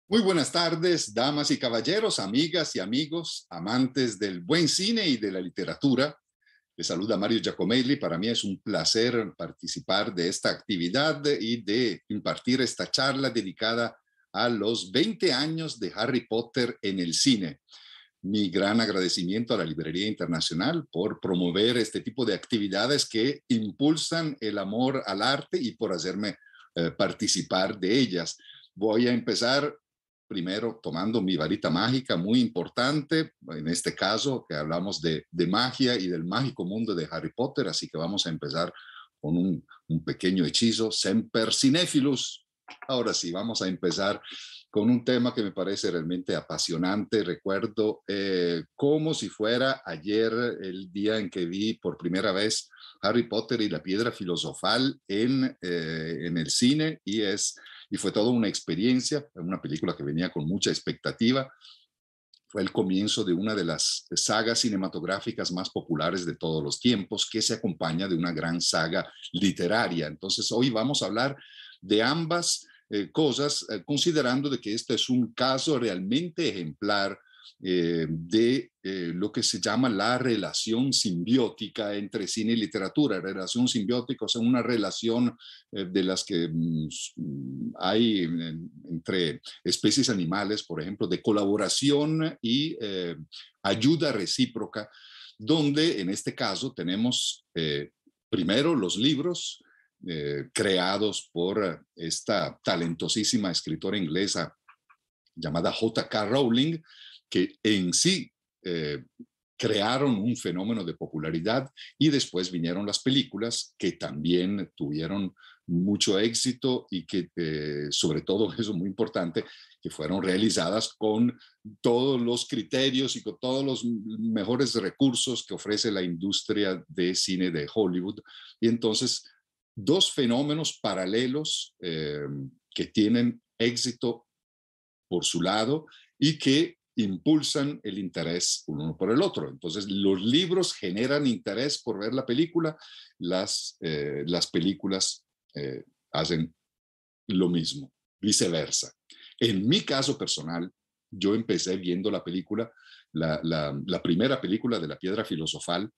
Muy buenas tardes, damas y caballeros, amigas y amigos, amantes del buen cine y de la literatura. Les saluda Mario Giacomelli. Para mí es un placer participar de esta actividad y de impartir esta charla dedicada a los 20 años de Harry Potter en el cine. Mi gran agradecimiento a la Librería Internacional por promover este tipo de actividades que impulsan el amor al arte y por hacerme participar de ellas. Voy a empezar primero tomando mi varita mágica, muy importante, en este caso que hablamos de magia y del mágico mundo de Harry Potter, así que vamos a empezar con un pequeño hechizo, Semper Cinéfilus. Ahora sí, vamos a empezar con un tema que me parece realmente apasionante. Recuerdo como si fuera ayer el día en que vi por primera vez Harry Potter y la Piedra Filosofal en el cine y fue toda una experiencia, una película que venía con mucha expectativa. Fue el comienzo de una de las sagas cinematográficas más populares de todos los tiempos, que se acompaña de una gran saga literaria. Entonces, hoy vamos a hablar de ambas cosas, considerando de que este es un caso realmente ejemplar de lo que se llama la relación simbiótica entre cine y literatura. Relación simbiótica, o sea, una relación de las que hay entre especies animales, por ejemplo, de colaboración y ayuda recíproca, donde en este caso tenemos primero los libros creados por esta talentosísima escritora inglesa llamada J.K. Rowling, que en sí crearon un fenómeno de popularidad, y después vinieron las películas que también tuvieron mucho éxito y que sobre todo, eso es muy importante, que fueron realizadas con todos los criterios y con todos los mejores recursos que ofrece la industria de cine de Hollywood. Y entonces, dos fenómenos paralelos que tienen éxito por su lado y que impulsan el interés uno por el otro. Entonces, los libros generan interés por ver la película, las películas hacen lo mismo, viceversa. En mi caso personal, yo empecé viendo la película, la primera película de La Piedra Filosofal.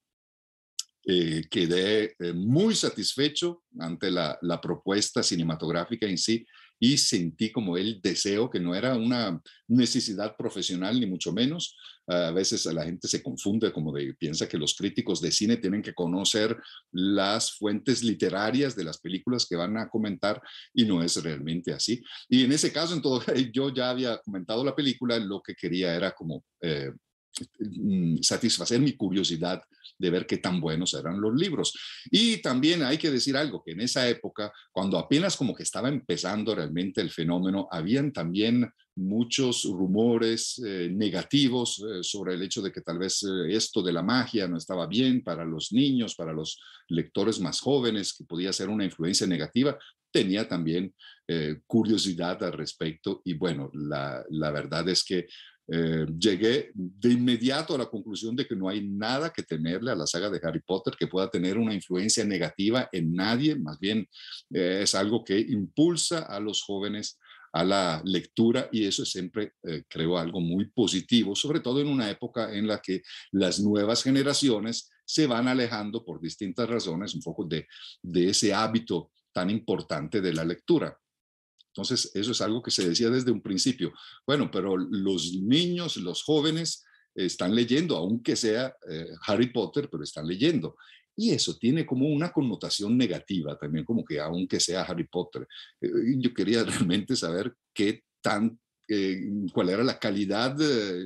Quedé muy satisfecho ante la propuesta cinematográfica en sí, y sentí como el deseo, que no era una necesidad profesional ni mucho menos. A veces la gente se confunde, como piensa que los críticos de cine tienen que conocer las fuentes literarias de las películas que van a comentar, y no es realmente así. Y en ese caso, en todo, yo ya había comentado la película, lo que quería era como satisfacer mi curiosidad de ver qué tan buenos eran los libros. Y también hay que decir algo, que en esa época, cuando apenas como que estaba empezando realmente el fenómeno, habían también muchos rumores negativos sobre el hecho de que tal vez esto de la magia no estaba bien para los niños, para los lectores más jóvenes, que podía ser una influencia negativa. Tenía también curiosidad al respecto, y bueno, la verdad es que llegué de inmediato a la conclusión de que no hay nada que temerle a la saga de Harry Potter que pueda tener una influencia negativa en nadie. Más bien es algo que impulsa a los jóvenes a la lectura, y eso es siempre, creo, algo muy positivo, sobre todo en una época en la que las nuevas generaciones se van alejando por distintas razones un poco de ese hábito tan importante de la lectura. Entonces, eso es algo que se decía desde un principio. Bueno, pero los niños, los jóvenes están leyendo, aunque sea Harry Potter, pero están leyendo. Y eso tiene como una connotación negativa también, como que aunque sea Harry Potter. Yo quería realmente saber cuál era la calidad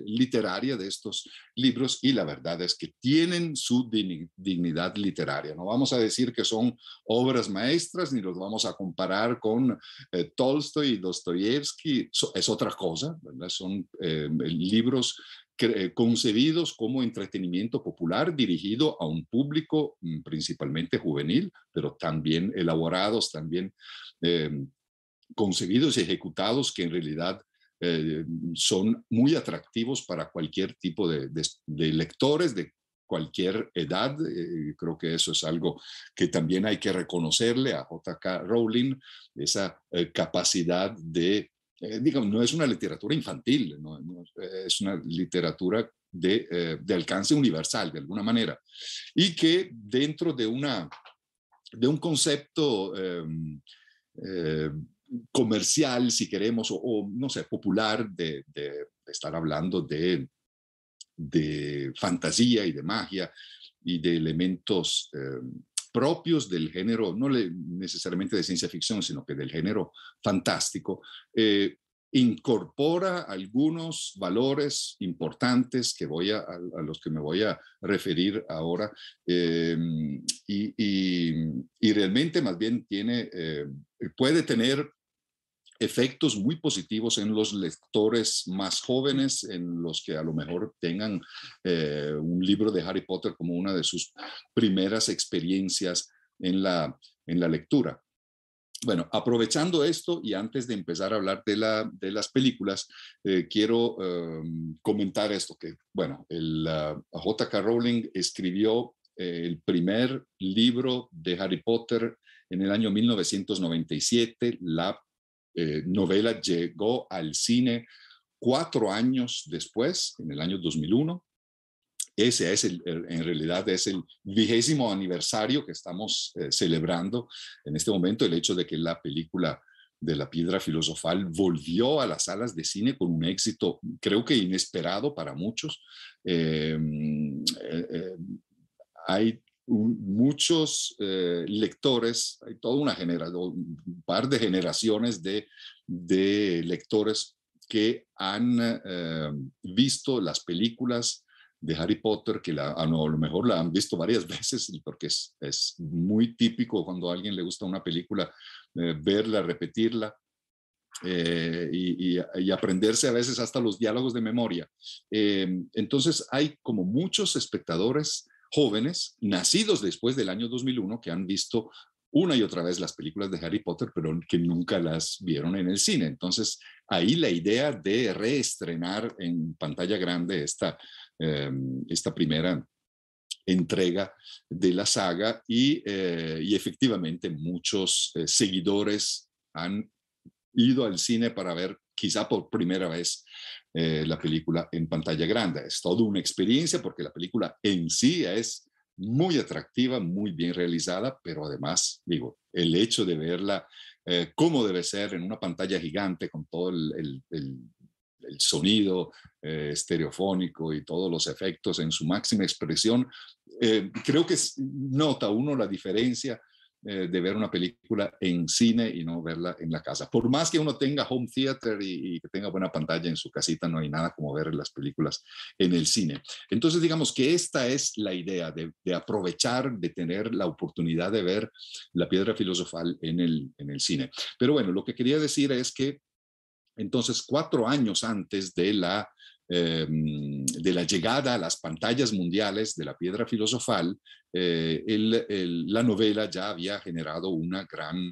literaria de estos libros, y la verdad es que tienen su dignidad literaria. No vamos a decir que son obras maestras, ni los vamos a comparar con Tolstoy y Dostoyevsky. Es otra cosa, ¿verdad? Son libros concebidos como entretenimiento popular, dirigido a un público principalmente juvenil, pero también elaborados, también eh, concebidos y ejecutados, que en realidad son muy atractivos para cualquier tipo de lectores, de cualquier edad. Creo que eso es algo que también hay que reconocerle a J.K. Rowling, esa capacidad de digamos, no es una literatura infantil, es una literatura de alcance universal, de alguna manera, y que dentro de un concepto eh, comercial, si queremos, o no sé, popular, de estar hablando de fantasía y de magia y de elementos propios del género, no necesariamente de ciencia ficción, sino que del género fantástico, incorpora algunos valores importantes a los que me voy a referir ahora, y realmente más bien puede tener efectos muy positivos en los lectores más jóvenes, en los que a lo mejor tengan un libro de Harry Potter como una de sus primeras experiencias en la lectura. Bueno, aprovechando esto y antes de empezar a hablar de las películas, quiero comentar esto, que bueno, J.K. Rowling escribió el primer libro de Harry Potter en el año 1997. La novela llegó al cine 4 años después, en el año 2001. Ese es en realidad es el 20º aniversario que estamos celebrando en este momento, el hecho de que la película de La Piedra Filosofal volvió a las salas de cine con un éxito, creo que inesperado para muchos. Hay muchos lectores, hay toda una generación, un par de generaciones de lectores que han visto las películas de Harry Potter, que a lo mejor la han visto varias veces, porque es muy típico cuando a alguien le gusta una película, verla, repetirla. Y aprenderse a veces hasta los diálogos de memoria. Entonces hay como muchos espectadores jóvenes, nacidos después del año 2001, que han visto una y otra vez las películas de Harry Potter, pero que nunca las vieron en el cine. Entonces, ahí la idea de reestrenar en pantalla grande esta primera entrega de la saga, y efectivamente muchos seguidores han ido al cine para ver quizá por primera vez la película en pantalla grande. Es toda una experiencia porque la película en sí es muy atractiva, muy bien realizada, pero además, digo, el hecho de verla como debe ser en una pantalla gigante con todo el sonido estereofónico y todos los efectos en su máxima expresión, creo que nota uno la diferencia de ver una película en cine y no verla en la casa. Por más que uno tenga home theater y que tenga buena pantalla en su casita, no hay nada como ver las películas en el cine. Entonces, digamos que esta es la idea de aprovechar, de tener la oportunidad de ver La Piedra Filosofal en el cine. Pero bueno, lo que quería decir es que entonces, 4 años antes de la llegada a las pantallas mundiales de La Piedra Filosofal, la novela ya había generado una gran,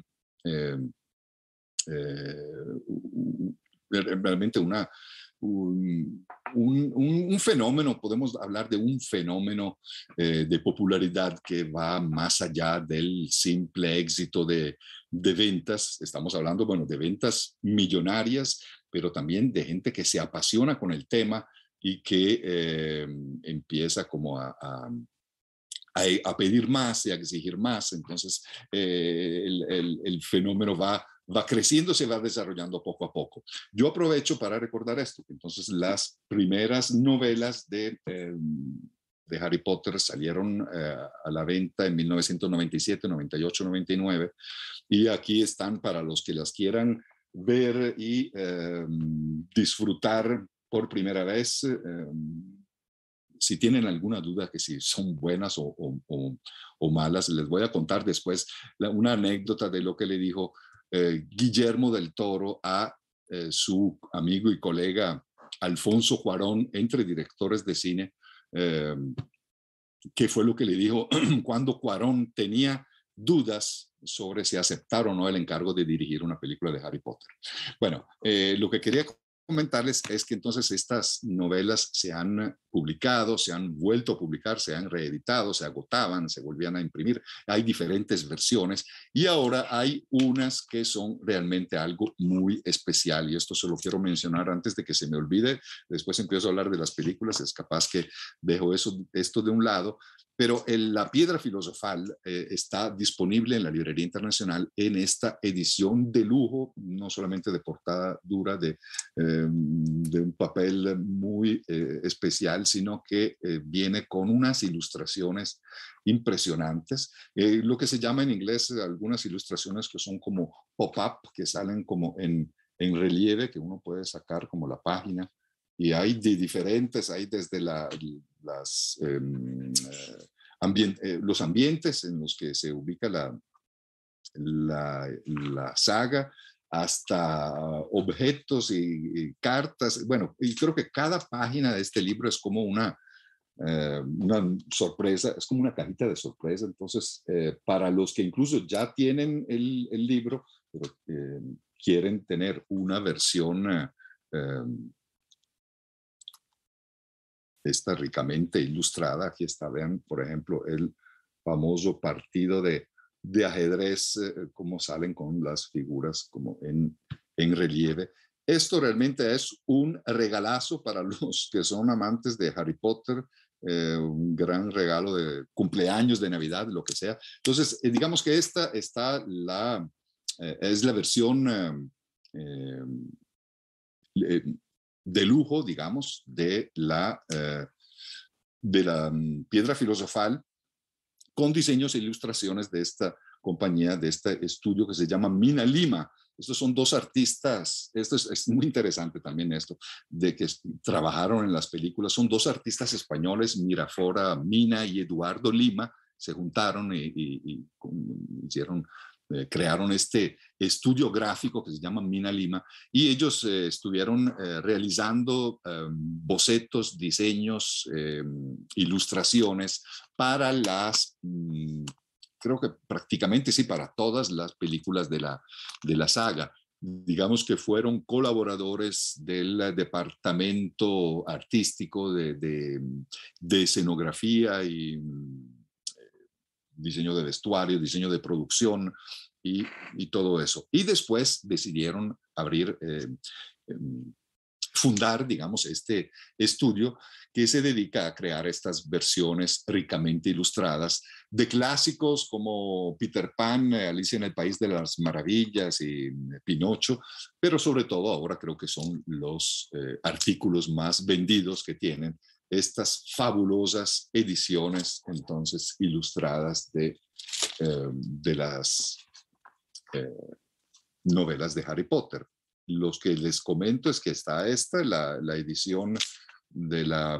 realmente un fenómeno, podemos hablar de un fenómeno de popularidad que va más allá del simple éxito de ventas. Estamos hablando, bueno, de ventas millonarias, pero también de gente que se apasiona con el tema y que empieza como a pedir más y a exigir más. Entonces, el fenómeno va creciendo, se va desarrollando poco a poco. Yo aprovecho para recordar esto. Entonces, las primeras novelas de Harry Potter salieron a la venta en 1997, 98, 99, y aquí están para los que las quieran ver y disfrutar por primera vez. Si tienen alguna duda que si son buenas o malas, les voy a contar después una anécdota de lo que le dijo Guillermo del Toro a su amigo y colega Alfonso Cuarón, entre directores de cine, que fue lo que le dijo cuando Cuarón tenía dudas sobre si aceptar o no el encargo de dirigir una película de Harry Potter. Bueno, lo que quería comentarles es que entonces estas novelas se han publicado, se han vuelto a publicar, se han reeditado, se agotaban, se volvían a imprimir. Hay diferentes versiones y ahora hay unas que son realmente algo muy especial, y esto se lo quiero mencionar antes de que se me olvide. Después empiezo a hablar de las películas, es capaz que dejo esto de un lado. Pero La Piedra Filosofal está disponible en la Librería Internacional en esta edición de lujo, no solamente de portada dura, de un papel muy especial, sino que viene con unas ilustraciones impresionantes. Lo que se llama en inglés algunas ilustraciones que son como pop-up, que salen como en relieve, que uno puede sacar como la página. Y hay de diferentes, hay desde las, los ambientes en los que se ubica la saga, hasta objetos y cartas. Bueno, y creo que cada página de este libro es como una sorpresa, es como una cajita de sorpresa. Entonces, para los que incluso ya tienen el libro, pero quieren tener una versión esta ricamente ilustrada. Aquí está, vean, por ejemplo, el famoso partido de ajedrez, cómo salen con las figuras como en relieve. Esto realmente es un regalazo para los que son amantes de Harry Potter, un gran regalo de cumpleaños, de Navidad, lo que sea. Entonces, digamos que esta está es la versión de lujo, digamos, de la Piedra Filosofal, con diseños e ilustraciones de esta compañía, de este estudio que se llama Mina Lima. Estos son dos artistas, esto es muy interesante también esto, de que trabajaron en las películas. Son dos artistas españoles, Miraflora Mina y Eduardo Lima, se juntaron y hicieron, crearon este estudio gráfico que se llama Mina Lima, y ellos estuvieron realizando bocetos, diseños, ilustraciones para creo que prácticamente sí, para todas las películas de la saga. Digamos que fueron colaboradores del departamento artístico de escenografía y diseño de vestuario, diseño de producción y todo eso. Y después decidieron abrir, fundar, digamos, este estudio que se dedica a crear estas versiones ricamente ilustradas de clásicos como Peter Pan, Alicia en el País de las Maravillas y Pinocho, pero sobre todo ahora creo que son los artículos más vendidos que tienen estas fabulosas ediciones entonces ilustradas de las novelas de Harry Potter. Los que les comento es que está la edición de la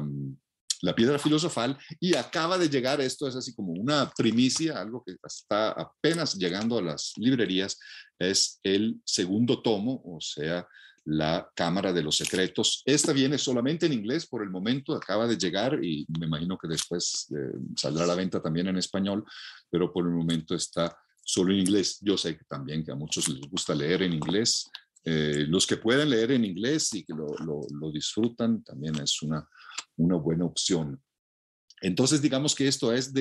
Piedra Filosofal, y acaba de llegar, esto es así como una primicia, algo que está apenas llegando a las librerías, es el segundo tomo, o sea, la Cámara de los Secretos. Esta viene solamente en inglés por el momento, acaba de llegar y me imagino que después saldrá a la venta también en español, pero por el momento está solo en inglés. Yo sé que también que a muchos les gusta leer en inglés. Los que pueden leer en inglés y que lo disfrutan, también es una buena opción. Entonces, digamos que esto es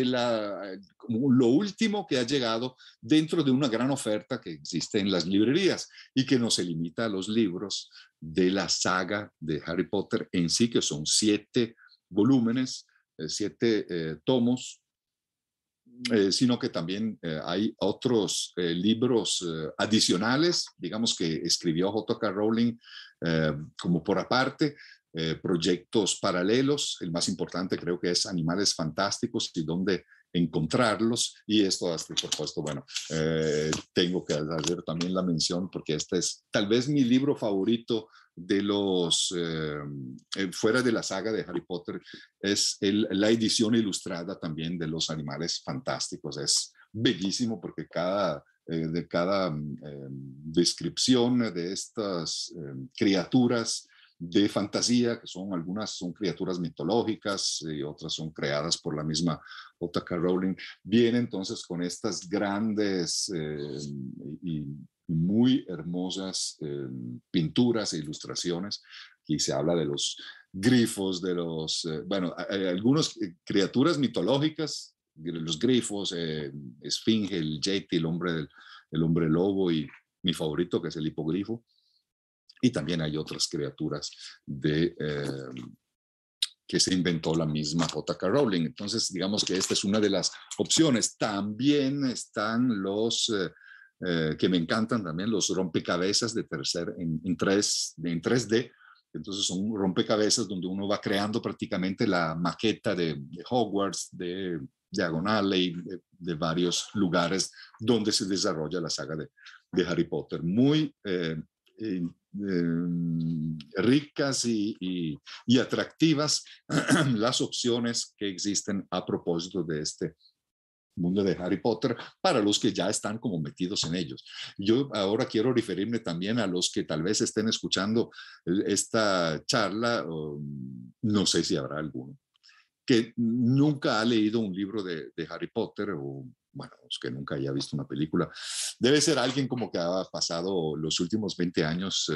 como lo último que ha llegado dentro de una gran oferta que existe en las librerías y que no se limita a los libros de la saga de Harry Potter en sí, que son 7 volúmenes, 7 tomos, sino que también hay otros libros adicionales, digamos, que escribió J.K. Rowling como por aparte, proyectos paralelos. El más importante creo que es Animales Fantásticos y dónde encontrarlos, y esto hasta, por supuesto, bueno, tengo que hacer también la mención porque este es tal vez mi libro favorito de los, fuera de la saga de Harry Potter, es la edición ilustrada también de los Animales Fantásticos. Es bellísimo porque de cada descripción de estas criaturas de fantasía, que algunas son criaturas mitológicas y otras son creadas por la misma J.K. Rowling, viene entonces con estas grandes muy hermosas pinturas e ilustraciones. Y se habla de los grifos, de los, bueno, hay algunas criaturas mitológicas, los grifos, Esfinge, el Yeti, el hombre lobo y mi favorito que es el hipogrifo. Y también hay otras criaturas que se inventó la misma J.K. Rowling. Entonces, digamos que esta es una de las opciones. También están que me encantan también, los rompecabezas en 3D. Entonces son rompecabezas donde uno va creando prácticamente la maqueta de Hogwarts, de Diagon Alley, de varios lugares donde se desarrolla la saga de Harry Potter. Muy ricas y atractivas las opciones que existen a propósito de este mundo de Harry Potter para los que ya están como metidos en ellos. Yo ahora quiero referirme también a los que tal vez estén escuchando esta charla, no sé si habrá alguno, que nunca ha leído un libro de Harry Potter o, bueno, que nunca haya visto una película. Debe ser alguien como que ha pasado los últimos 20 años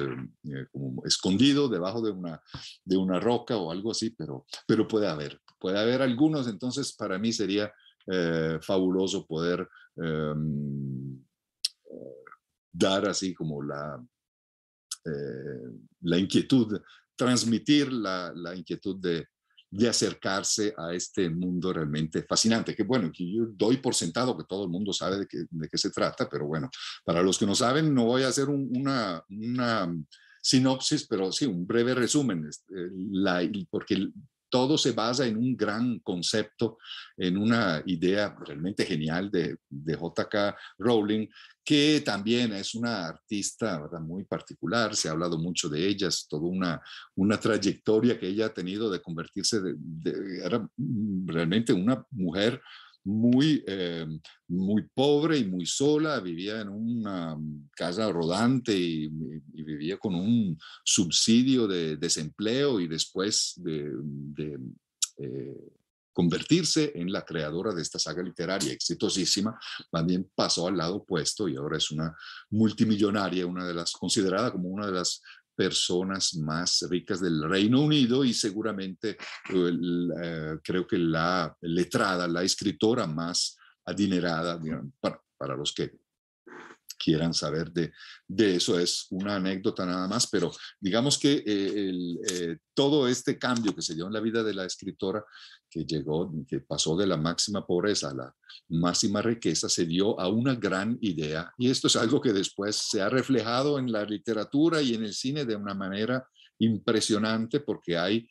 como escondido debajo de una roca o algo así, pero puede haber algunos. Entonces, para mí sería fabuloso poder dar así como la inquietud, transmitir la inquietud de acercarse a este mundo realmente fascinante, que bueno, que yo doy por sentado que todo el mundo sabe de qué se trata, pero bueno, para los que no saben, no voy a hacer una sinopsis, pero sí, un breve resumen, porque todo se basa en un gran concepto, en una idea realmente genial de J.K. Rowling, que también es una artista, ¿verdad?, muy particular. Se ha hablado mucho de ella, es toda una trayectoria que ella ha tenido de convertirse, era realmente una mujer muy pobre y muy sola, vivía en una casa rodante y vivía con un subsidio de desempleo y después convertirse en la creadora de esta saga literaria exitosísima, también pasó al lado opuesto y ahora es una multimillonaria, considerada como una de las personas más ricas del Reino Unido y seguramente creo que la letrada, la escritora más adinerada, digamos, para los que quieran saber de eso. Es una anécdota nada más, pero digamos que todo este cambio que se dio en la vida de la escritora, que pasó de la máxima pobreza a la máxima riqueza, se dio a una gran idea. Y esto es algo que después se ha reflejado en la literatura y en el cine de una manera impresionante, porque hay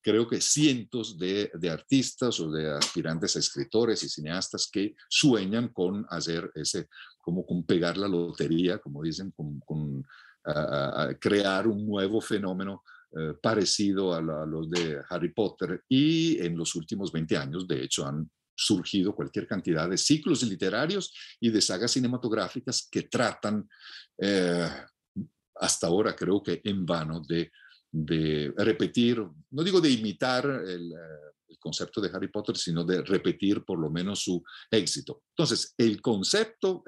creo que cientos de artistas o de aspirantes a escritores y cineastas que sueñan con hacer como con pegar la lotería, como dicen, con crear un nuevo fenómeno parecido a los de Harry Potter. Y en los últimos 20 años, de hecho, han surgido cualquier cantidad de ciclos literarios y de sagas cinematográficas que tratan, hasta ahora creo que en vano, de repetir, no digo de imitar el concepto de Harry Potter, sino de repetir por lo menos su éxito. Entonces, el concepto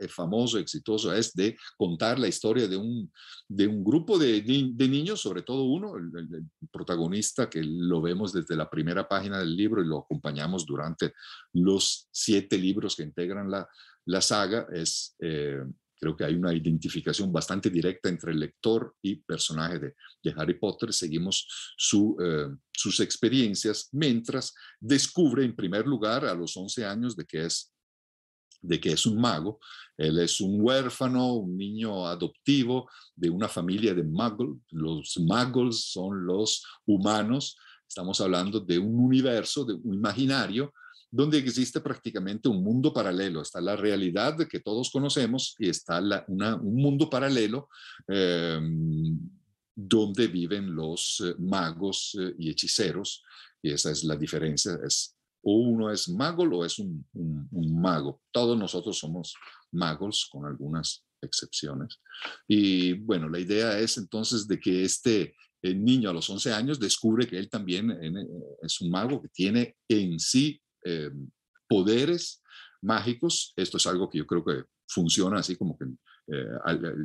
famoso, exitoso, es de contar la historia de un grupo de niños, sobre todo uno, el protagonista, que lo vemos desde la primera página del libro y lo acompañamos durante los 7 libros que integran la saga. Creo que hay una identificación bastante directa entre el lector y personaje de Harry Potter. Seguimos sus experiencias mientras descubre, en primer lugar, a los 11 años de que es un mago. Él es un huérfano, un niño adoptivo de una familia de muggles. Los muggles son los humanos. Estamos hablando de un universo, de un imaginario, donde existe prácticamente un mundo paralelo. Está la realidad que todos conocemos y está un mundo paralelo donde viven los magos y hechiceros. Y esa es la diferencia. O uno es mago o es un mago. Todos nosotros somos magos, con algunas excepciones. Y bueno, la idea es entonces de que el niño a los 11 años descubre que él también es un mago, que tiene en sí poderes mágicos. Esto es algo que yo creo que funciona así como que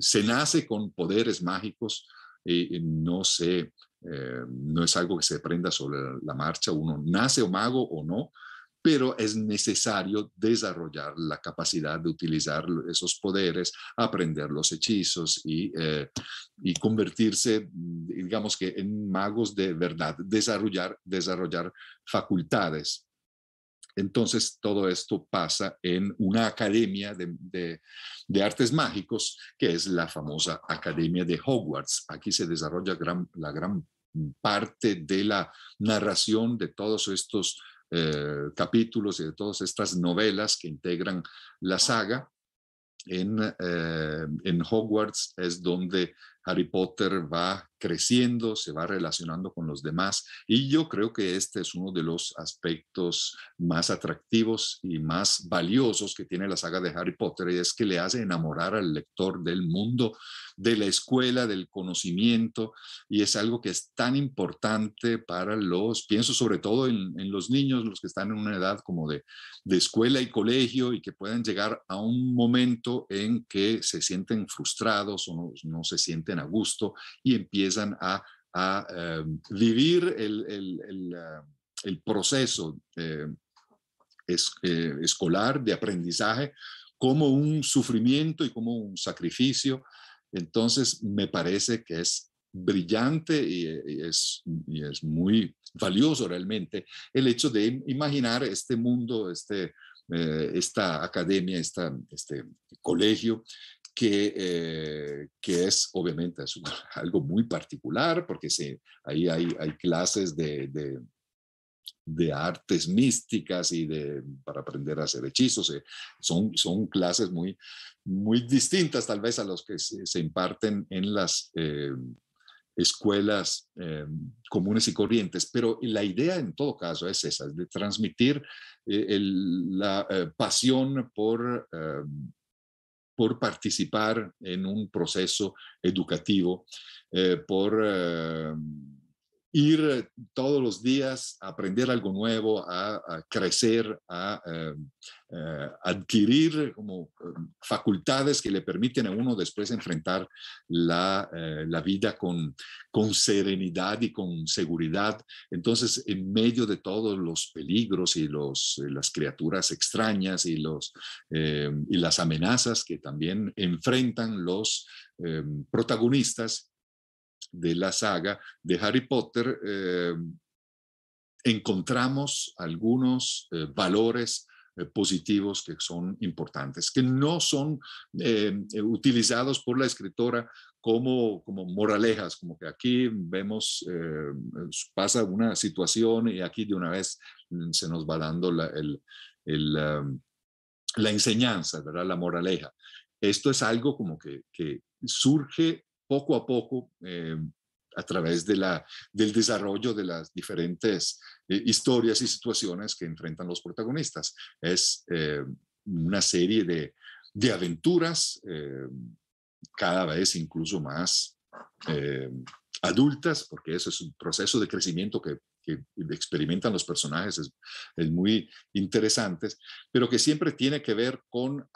se nace con poderes mágicos y no es algo que se aprenda sobre la marcha. Uno nace o mago o no, pero es necesario desarrollar la capacidad de utilizar esos poderes, aprender los hechizos y convertirse, digamos que en magos de verdad, desarrollar facultades. Entonces, todo esto pasa en una academia de artes mágicos, que es la famosa Academia de Hogwarts. Aquí se desarrolla la gran parte de la narración de todos estos capítulos y de todas estas novelas que integran la saga. En Hogwarts es donde Harry Potter va creciendo, se va relacionando con los demás, y yo creo que este es uno de los aspectos más atractivos y más valiosos que tiene la saga de Harry Potter, y es que le hace enamorar al lector del mundo, de la escuela, del conocimiento, y es algo que es tan importante para pienso sobre todo en los niños, los que están en una edad como de escuela y colegio, y que pueden llegar a un momento en que se sienten frustrados o no se sienten a gusto y empiezan a vivir el proceso escolar de aprendizaje como un sufrimiento y como un sacrificio. Entonces, me parece que es brillante y es muy valioso realmente el hecho de imaginar este mundo, esta academia, este colegio, que es obviamente algo muy particular, porque ahí hay clases de artes místicas y para aprender a hacer hechizos. Son clases muy, muy distintas tal vez a los que se imparten en las escuelas comunes y corrientes, pero la idea en todo caso es esa, de transmitir la pasión por participar en un proceso educativo, por ir todos los días a aprender algo nuevo, a crecer, a adquirir como facultades que le permiten a uno después enfrentar la vida con serenidad y con seguridad. Entonces, en medio de todos los peligros y las criaturas extrañas y las amenazas que también enfrentan los protagonistas de la saga de Harry Potter, encontramos algunos valores positivos que son importantes, que no son utilizados por la escritora como moralejas, como que aquí vemos, pasa una situación y aquí de una vez se nos va dando la enseñanza, ¿verdad? La moraleja. Esto es algo como que surge poco a poco a través del desarrollo de las diferentes historias y situaciones que enfrentan los protagonistas. Es una serie de aventuras, cada vez incluso más adultas, porque eso es un proceso de crecimiento que experimentan los personajes, es muy interesante, pero que siempre tiene que ver con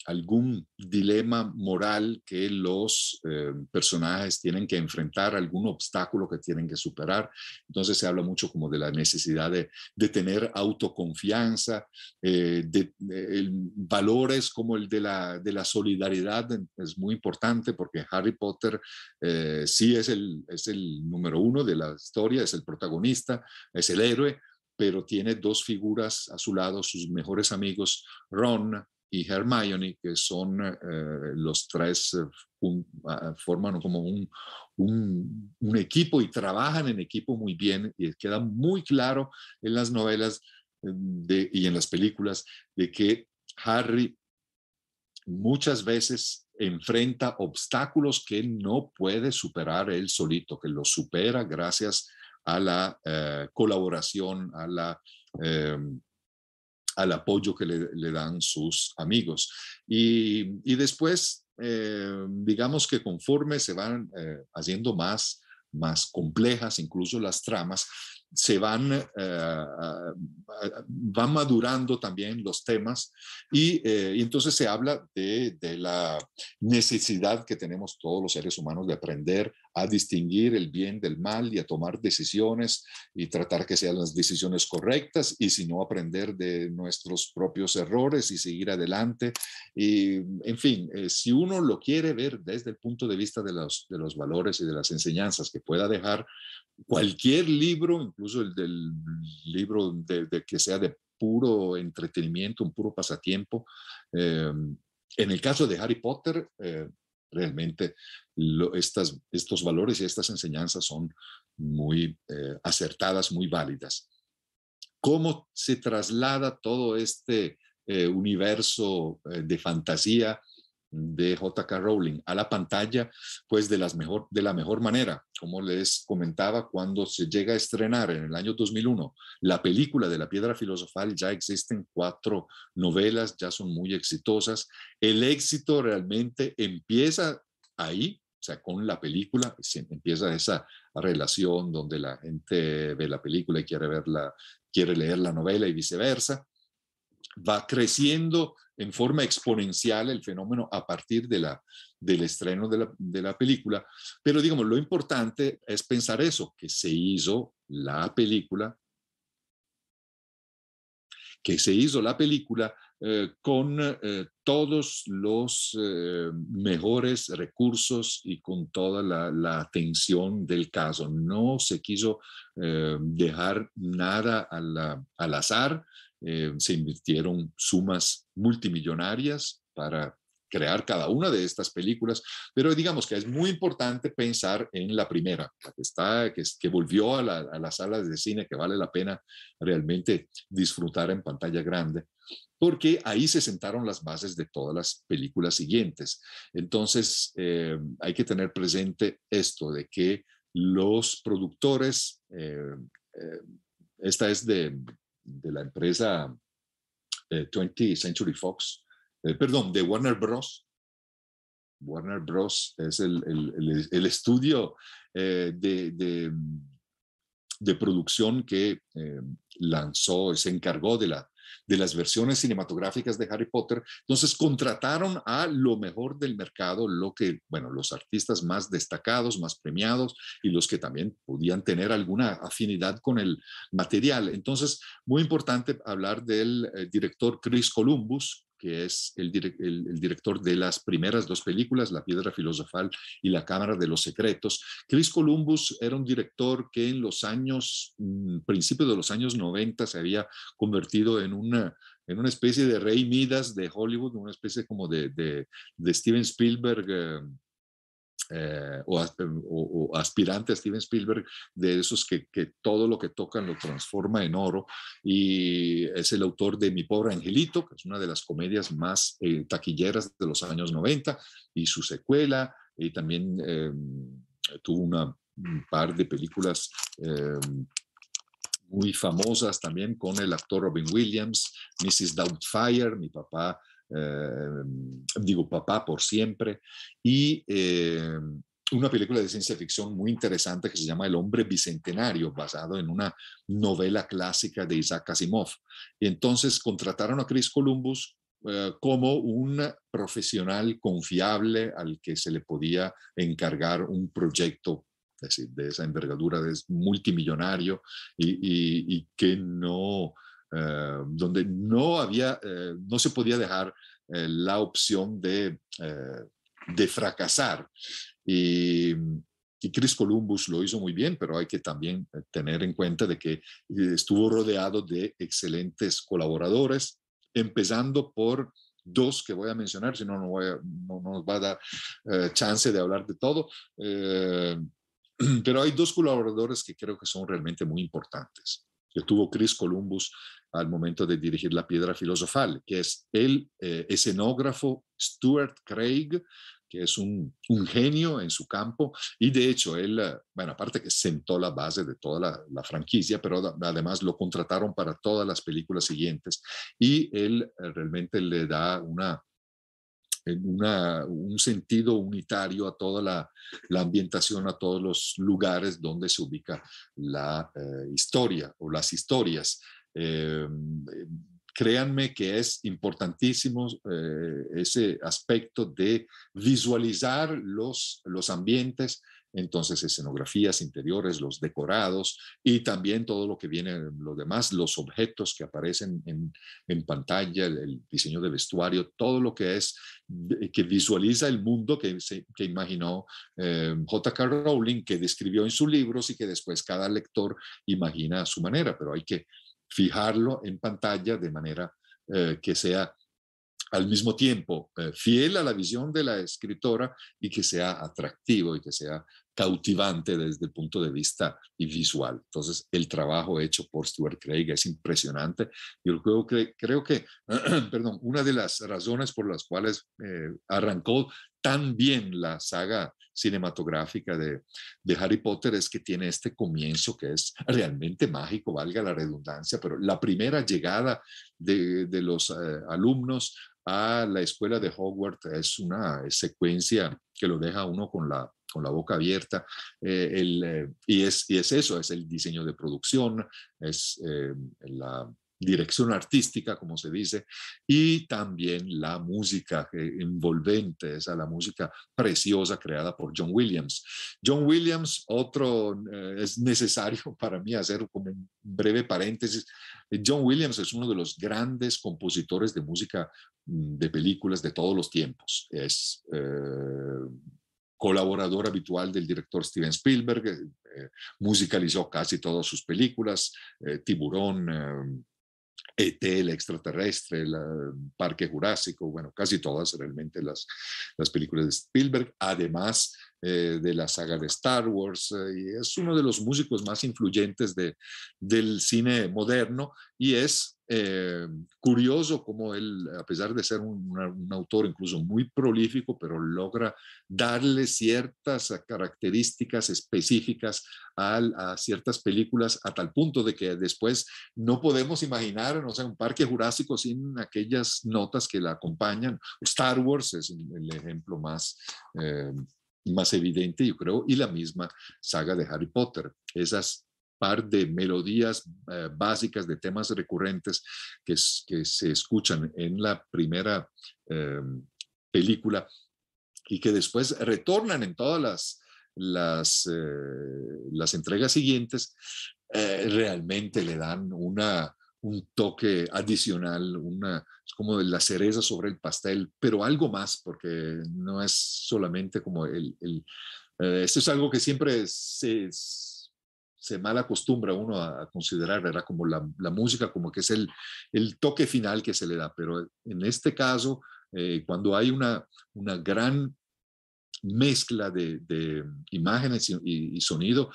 algún dilema moral que los personajes tienen que enfrentar, algún obstáculo que tienen que superar. Entonces se habla mucho como de la necesidad de tener autoconfianza, valores como el de la solidaridad es muy importante, porque Harry Potter sí es el número uno de la historia, es el protagonista, es el héroe, pero tiene dos figuras a su lado, sus mejores amigos, Ron y Hermione, que son los tres, forman como un equipo y trabajan en equipo muy bien, y queda muy claro en las novelas y en las películas de que Harry muchas veces enfrenta obstáculos que no puede superar él solito, que los supera gracias a la colaboración, al apoyo que le dan sus amigos. Y después, digamos que conforme se van haciendo más más complejas, incluso las tramas, se van madurando también los temas y entonces se habla de la necesidad que tenemos todos los seres humanos de aprender a distinguir el bien del mal y a tomar decisiones y tratar que sean las decisiones correctas y si no aprender de nuestros propios errores y seguir adelante. Y, en fin, si uno lo quiere ver desde el punto de vista de los valores y de las enseñanzas que pueda dejar cualquier libro, incluso el del libro de que sea de puro entretenimiento, un puro pasatiempo. En el caso de Harry Potter, realmente estos valores y estas enseñanzas son muy acertadas, muy válidas. ¿Cómo se traslada todo este universo de fantasía de J.K. Rowling a la pantalla? Pues de la mejor manera. Como les comentaba, cuando se llega a estrenar en el año 2001 la película de La Piedra Filosofal, ya existen 4 novelas, ya son muy exitosas. El éxito realmente empieza ahí, o sea, con la película, empieza esa relación donde la gente ve la película y quiere leer la novela y viceversa. Va creciendo en forma exponencial el fenómeno a partir del estreno de la película. Pero digamos, lo importante es pensar eso, que se hizo la película, con todos los mejores recursos y con toda la atención del caso. No se quiso dejar nada al azar. Se invirtieron sumas multimillonarias para crear cada una de estas películas, pero digamos que es muy importante pensar en la primera, la que volvió a las salas de cine, que vale la pena realmente disfrutar en pantalla grande, porque ahí se sentaron las bases de todas las películas siguientes. Entonces, hay que tener presente esto de que los productores, esta es de la empresa 20th Century Fox, perdón, de Warner Bros. Warner Bros. Es el estudio de producción que se encargó de las versiones cinematográficas de Harry Potter. Entonces contrataron a lo mejor del mercado, los artistas más destacados, más premiados y los que también podían tener alguna afinidad con el material. Entonces, muy importante hablar del director Chris Columbus, que es el director de las primeras 2 películas, La Piedra Filosofal y La Cámara de los Secretos. Chris Columbus era un director que en principios de los años 90 se había convertido en una especie de rey Midas de Hollywood, una especie como de Steven Spielberg, o aspirante a Steven Spielberg, de esos que todo lo que tocan lo transforma en oro, y es el autor de Mi Pobre Angelito, que es una de las comedias más taquilleras de los años 90, y su secuela, y también tuvo un par de películas muy famosas también con el actor Robin Williams, Mrs. Doubtfire, Mi papá, Papá por siempre, y una película de ciencia ficción muy interesante que se llama El hombre bicentenario, basado en una novela clásica de Isaac Asimov. Y entonces contrataron a Chris Columbus como un profesional confiable al que se le podía encargar un proyecto, es decir, de esa envergadura, de multimillonario, y que donde no se podía dejar la opción de fracasar. Y Chris Columbus lo hizo muy bien, pero hay que también tener en cuenta de que estuvo rodeado de excelentes colaboradores, empezando por 2 que voy a mencionar, si no, no nos va a dar chance de hablar de todo. Pero hay 2 colaboradores que creo que son realmente muy importantes, que tuvo Chris Columbus al momento de dirigir La Piedra Filosofal, que es el escenógrafo Stuart Craig, que es un genio en su campo, y de hecho él, aparte que sentó la base de toda la franquicia, pero además lo contrataron para todas las películas siguientes, y él realmente le da un sentido unitario a toda la ambientación, a todos los lugares donde se ubica la historia o las historias. Créanme que es importantísimo ese aspecto de visualizar los ambientes, entonces escenografías interiores, los decorados y también todo lo que viene, lo demás, los objetos que aparecen en pantalla, el diseño de vestuario, todo lo que es, que visualiza el mundo que imaginó J.K. Rowling, que describió en sus libros y que después cada lector imagina a su manera, pero hay que fijarlo en pantalla de manera que sea al mismo tiempo fiel a la visión de la escritora y que sea atractivo y que sea cautivante desde el punto de vista visual. Entonces, el trabajo hecho por Stuart Craig es impresionante. Yo creo que perdón, una de las razones por las cuales arrancó tan bien la saga cinematográfica de Harry Potter es que tiene este comienzo que es realmente mágico, valga la redundancia, pero la primera llegada de los alumnos a la escuela de Hogwarts es una secuencia que lo deja uno con la boca abierta, y es eso, es el diseño de producción, es la dirección artística, como se dice, y también la música envolvente, esa la música preciosa creada por John Williams. John Williams, es necesario para mí hacer como un breve paréntesis. John Williams es uno de los grandes compositores de música de películas de todos los tiempos. Es colaborador habitual del director Steven Spielberg, musicalizó casi todas sus películas, Tiburón, E.T., el extraterrestre, el Parque Jurásico, bueno, casi todas realmente las películas de Spielberg, además de la saga de Star Wars, y es uno de los músicos más influyentes del cine moderno, y es curioso cómo él, a pesar de ser un autor incluso muy prolífico, pero logra darle ciertas características específicas a ciertas películas, a tal punto de que después no podemos imaginar, no sé, un Parque Jurásico sin aquellas notas que la acompañan. Star Wars es el ejemplo más evidente, yo creo, y la misma saga de Harry Potter. Esas par de melodías básicas de temas recurrentes que se escuchan en la primera película y que después retornan en todas las entregas siguientes, realmente le dan un toque adicional, es como la cereza sobre el pastel, pero algo más, porque no es solamente como esto es algo que siempre se mal acostumbra uno a considerar, ¿verdad? Como la música, como que es el toque final que se le da, pero en este caso, cuando hay una gran mezcla de imágenes y sonido,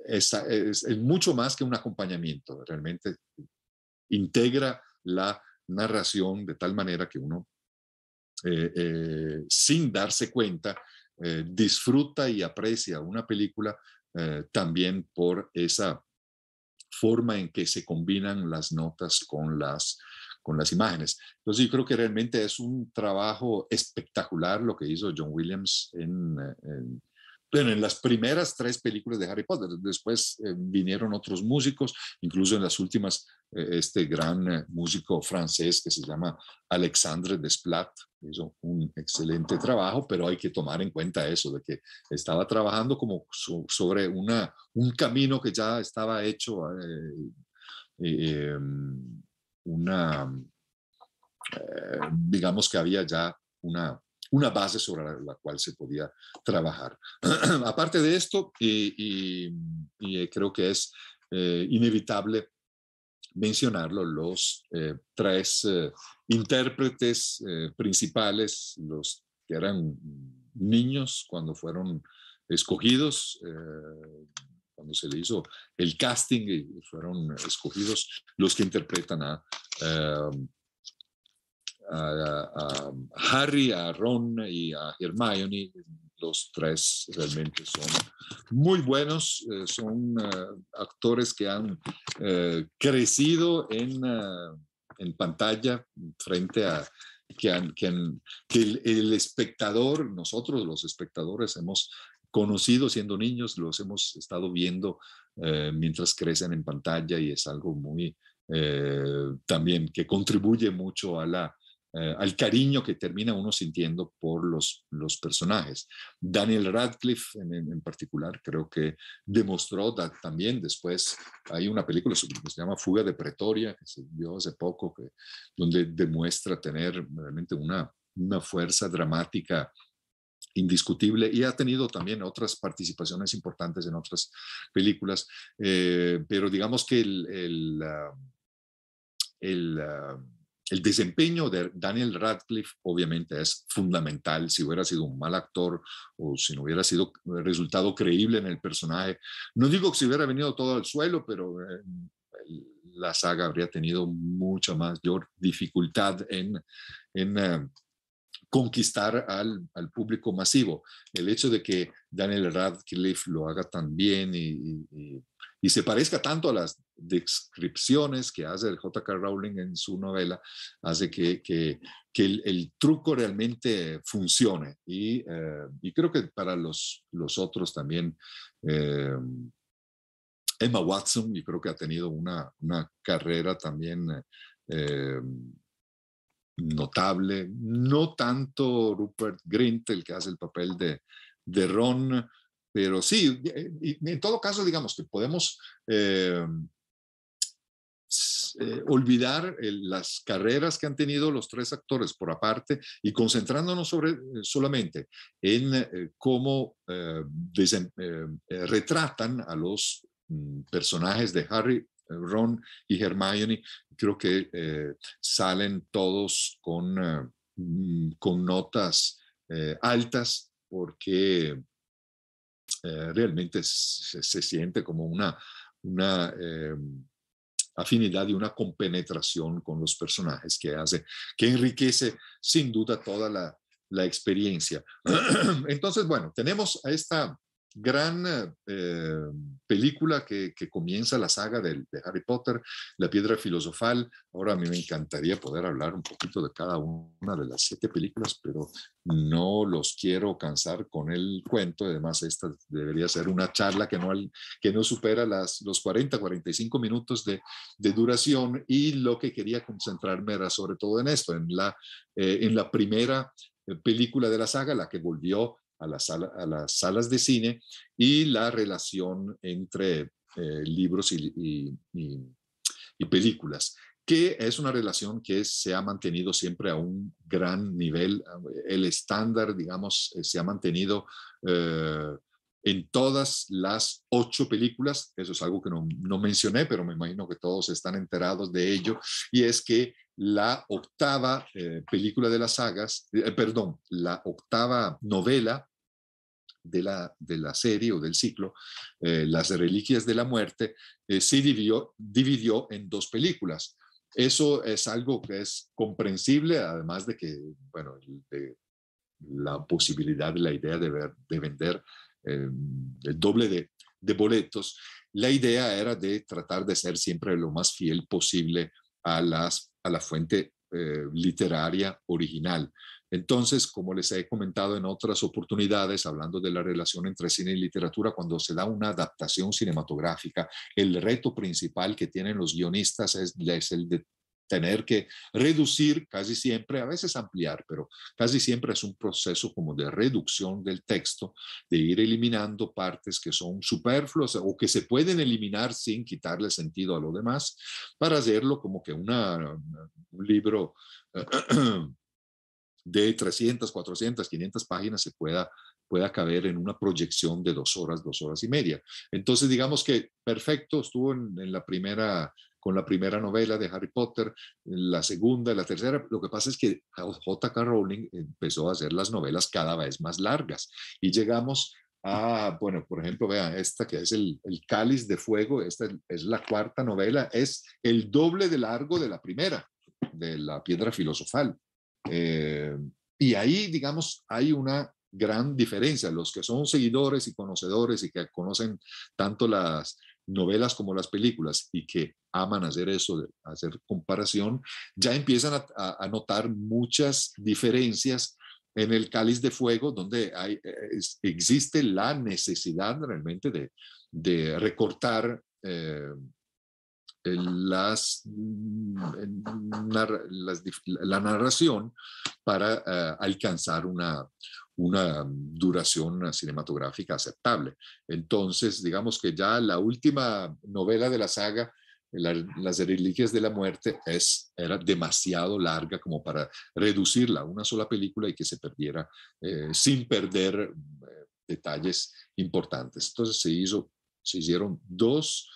es mucho más que un acompañamiento, realmente integra la narración de tal manera que uno, sin darse cuenta, disfruta y aprecia una película también por esa forma en que se combinan las notas con las imágenes. Entonces yo creo que realmente es un trabajo espectacular lo que hizo John Williams en las primeras 3 películas de Harry Potter. Después vinieron otros músicos, incluso en las últimas, este gran músico francés que se llama Alexandre Desplat hizo un excelente trabajo, pero hay que tomar en cuenta eso, de que estaba trabajando como sobre un camino que ya estaba hecho, digamos que había ya una base sobre la cual se podía trabajar. Aparte de esto, y creo que es inevitable mencionarlo, los 3 intérpretes principales, los que eran niños cuando fueron escogidos, cuando se le hizo el casting y fueron escogidos, los que interpretan a Harry, a Ron y a Hermione. Los 3 realmente son muy buenos, son actores que han crecido en pantalla frente a que el espectador, nosotros los espectadores hemos conocido siendo niños, los hemos estado viendo mientras crecen en pantalla, y es algo muy también que contribuye mucho al cariño que termina uno sintiendo por los personajes. Daniel Radcliffe en particular creo que demostró también después, hay una película que se llama Fuga de Pretoria, que se vio hace poco, donde demuestra tener realmente una fuerza dramática indiscutible, y ha tenido también otras participaciones importantes en otras películas, pero digamos que el, el desempeño de Daniel Radcliffe obviamente es fundamental. Si hubiera sido un mal actor o si no hubiera sido resultado creíble en el personaje, no digo que si hubiera venido todo al suelo, pero la saga habría tenido mucha mayor dificultad en conquistar al público masivo. El hecho de que Daniel Radcliffe lo haga tan bien y se parezca tanto a las descripciones que hace el J.K. Rowling en su novela, hace que el truco realmente funcione. Y creo que para los otros también, Emma Watson, y creo que ha tenido una carrera también notable, no tanto Rupert Grint, el que hace el papel de Ron, pero sí, y en todo caso, digamos que podemos olvidar las carreras que han tenido los tres actores por aparte y concentrándonos solamente en cómo retratan a los personajes de Harry, Ron y Hermione. Creo que salen todos con notas altas, porque realmente se siente como una afinidad y una compenetración con los personajes que enriquece sin duda toda la experiencia. Entonces, bueno, tenemos a esta gran película que comienza la saga de Harry Potter, La Piedra Filosofal. Ahora a mí me encantaría poder hablar un poquito de cada una de las 7 películas, pero no los quiero cansar con el cuento. Además, esta debería ser una charla que no supera los 45 minutos de duración, y lo que quería concentrarme era sobre todo en esto, en la primera película de la saga, la que volvió a las salas de cine, y la relación entre libros y películas, que es una relación que se ha mantenido siempre a un gran nivel. El estándar, digamos, se ha mantenido en todas las 8 películas. Eso es algo que no mencioné, pero me imagino que todos están enterados de ello, y es que la octava película de las sagas, perdón, la octava novela de la serie o del ciclo, Las Reliquias de la Muerte, se dividió en 2 películas. Eso es algo que es comprensible, además de que, bueno, la posibilidad, la idea de vender el doble de boletos. La idea era de tratar de ser siempre lo más fiel posible a la fuente literaria original. Entonces, como les he comentado en otras oportunidades, hablando de la relación entre cine y literatura, cuando se da una adaptación cinematográfica, el reto principal que tienen los guionistas es el de tener que reducir casi siempre, a veces ampliar, pero casi siempre es un proceso como de reducción del texto, de ir eliminando partes que son superfluas o que se pueden eliminar sin quitarle sentido a lo demás, para hacerlo como que un libro de 300, 400, 500 páginas se pueda caber en una proyección de 2 horas, 2 horas y media. Entonces, digamos que perfecto, estuvo con la primera novela de Harry Potter, la segunda, la tercera. Lo que pasa es que J.K. Rowling empezó a hacer las novelas cada vez más largas, y llegamos bueno, por ejemplo, vean, esta que es el Cáliz de Fuego. Esta es la 4ª novela, es el doble de largo de la primera, de La Piedra Filosofal. Y ahí, digamos, hay una gran diferencia. Los que son seguidores y conocedores y que conocen tanto las novelas como las películas y que aman hacer eso, de hacer comparación, ya empiezan a notar muchas diferencias en el Cáliz de Fuego, donde existe la necesidad realmente de recortar la narración para alcanzar una duración cinematográfica aceptable. Entonces, digamos que ya la última novela de la saga, Las Reliquias de la Muerte, era demasiado larga como para reducirla a una sola película y que se perdiera sin perder detalles importantes. Entonces se hicieron dos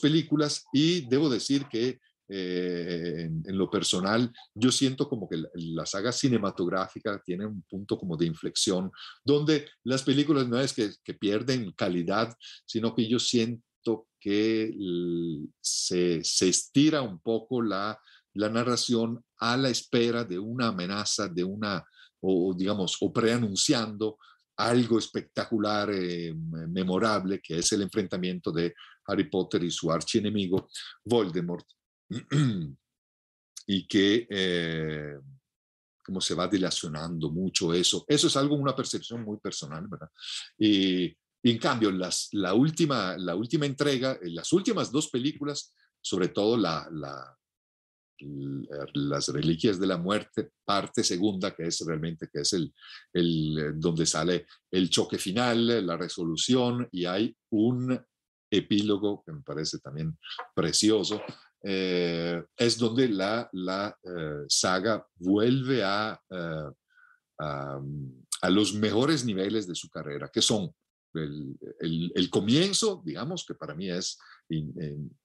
películas y debo decir que en lo personal yo siento como que la saga cinematográfica tiene un punto como de inflexión donde las películas no es que pierden calidad, sino que yo siento que se estira un poco la narración a la espera de una amenaza, o digamos, o preanunciando algo espectacular, memorable, que es el enfrentamiento de Harry Potter y su archienemigo Voldemort, y que como se va dilacionando mucho eso. Eso es algo, una percepción muy personal, ¿verdad? Y en cambio, la última entrega, las últimas dos películas, sobre todo Las Reliquias de la Muerte, parte segunda, que es realmente donde sale el choque final, la resolución, y hay un epílogo que me parece también precioso, es donde la saga vuelve a los mejores niveles de su carrera, que son el comienzo, digamos, que para mí es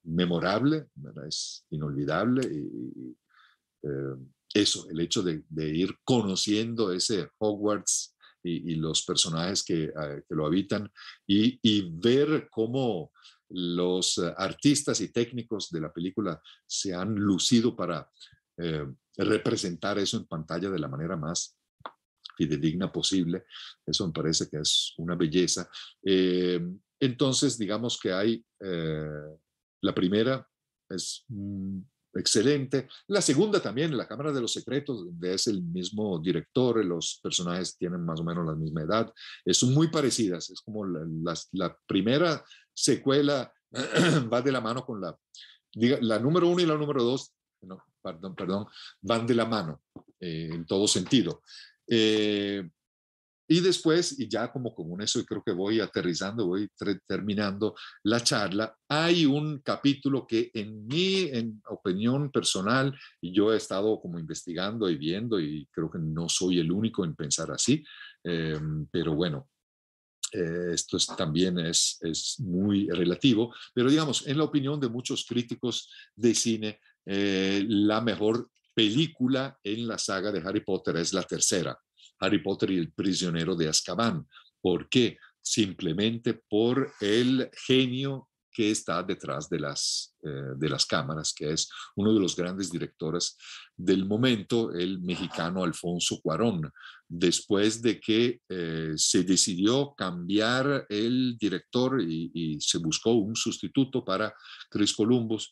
memorable, ¿verdad? Es inolvidable. Eso, el hecho de ir conociendo ese Hogwarts y los personajes que lo habitan y ver cómo los artistas y técnicos de la película se han lucido para representar eso en pantalla de la manera más fidedigna posible. Eso me parece que es una belleza. Entonces, digamos que hay la primera es excelente. La segunda también, La Cámara de los Secretos, donde es el mismo director, los personajes tienen más o menos la misma edad, son muy parecidas. Es como la primera secuela va de la mano con la número 1 y la número 2, no, perdón, van de la mano en todo sentido. Y después, y ya como con eso, y creo que voy aterrizando, voy terminando la charla, hay un capítulo que en opinión personal, y yo he estado como investigando y viendo, y creo que no soy el único en pensar así, pero bueno, esto también es muy relativo, pero digamos, en la opinión de muchos críticos de cine, la mejor película en la saga de Harry Potter es la tercera, Harry Potter y el prisionero de Azkaban. ¿Por qué? Simplemente por el genio que está detrás de las cámaras, que es uno de los grandes directores del momento, el mexicano Alfonso Cuarón. Después de que se decidió cambiar el director y se buscó un sustituto para Chris Columbus,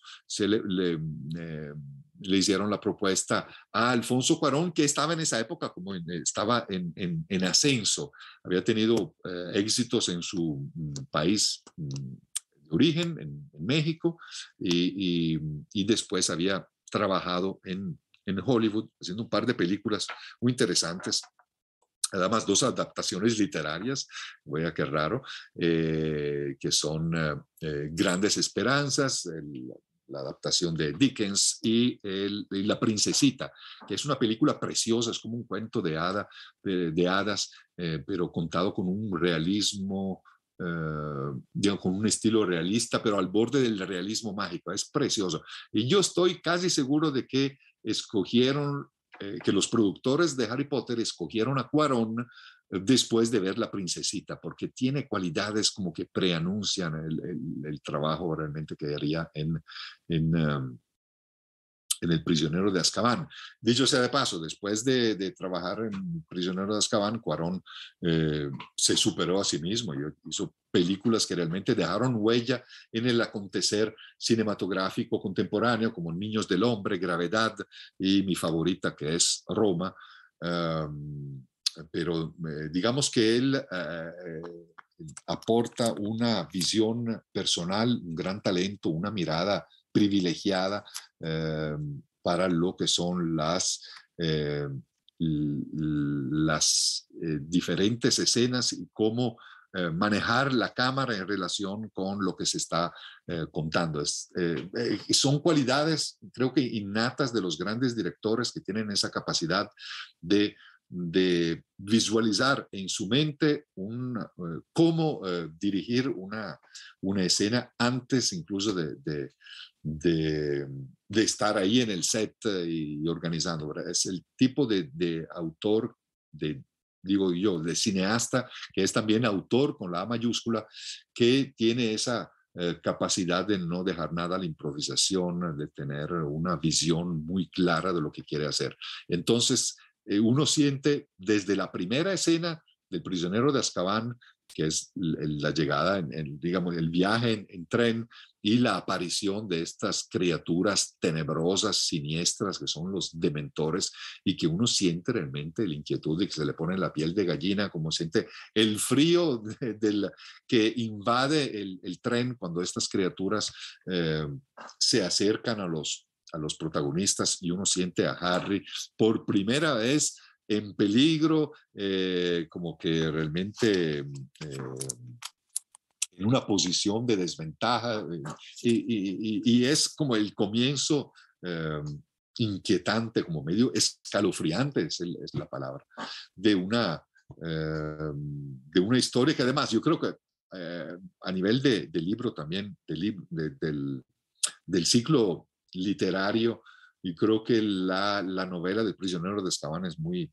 le hicieron la propuesta a Alfonso Cuarón, que estaba en esa época estaba en ascenso, había tenido éxitos en su país de origen, en México, y después había trabajado en Hollywood, haciendo un par de películas muy interesantes. Además, dos adaptaciones literarias, vaya que raro, que son Grandes Esperanzas, la adaptación de Dickens y La Princesita, que es una película preciosa, es como un cuento de hadas, pero contado con un realismo, digamos, con un estilo realista, pero al borde del realismo mágico. Es precioso. Y yo estoy casi seguro de que que los productores de Harry Potter escogieron a Cuarón después de ver La Princesita, porque tiene cualidades como que preanuncian el trabajo realmente que haría en en El prisionero de Azkaban. Dicho sea de paso, después de trabajar en Prisionero de Azkaban, Cuarón se superó a sí mismo y hizo películas que realmente dejaron huella en el acontecer cinematográfico contemporáneo, como Niños del Hombre, Gravedad y mi favorita, que es Roma. Pero digamos que él aporta una visión personal, un gran talento, una mirada privilegiada para lo que son las diferentes escenas y cómo manejar la cámara en relación con lo que se está contando. Son cualidades, creo que innatas de los grandes directores que tienen esa capacidad de visualizar en su mente cómo dirigir una escena antes incluso de estar ahí en el set y organizando, ¿verdad? Es el tipo de autor, digo yo, de cineasta, que es también autor con la A mayúscula, que tiene esa capacidad de no dejar nada a la improvisación, de tener una visión muy clara de lo que quiere hacer. Entonces, uno siente desde la primera escena del prisionero de Azkaban, que es la llegada, digamos, el viaje en tren y la aparición de estas criaturas tenebrosas, siniestras, que son los dementores, y que uno siente realmente la inquietud de que se le pone la piel de gallina, como siente el frío que invade el tren cuando estas criaturas se acercan a los protagonistas y uno siente a Harry por primera vez en peligro, como que realmente en una posición de desventaja, y es como el comienzo inquietante, como medio escalofriante, es la palabra, de una historia que además yo creo que a nivel de libro también, del ciclo literario, y creo que la novela del prisionero de Azkaban es muy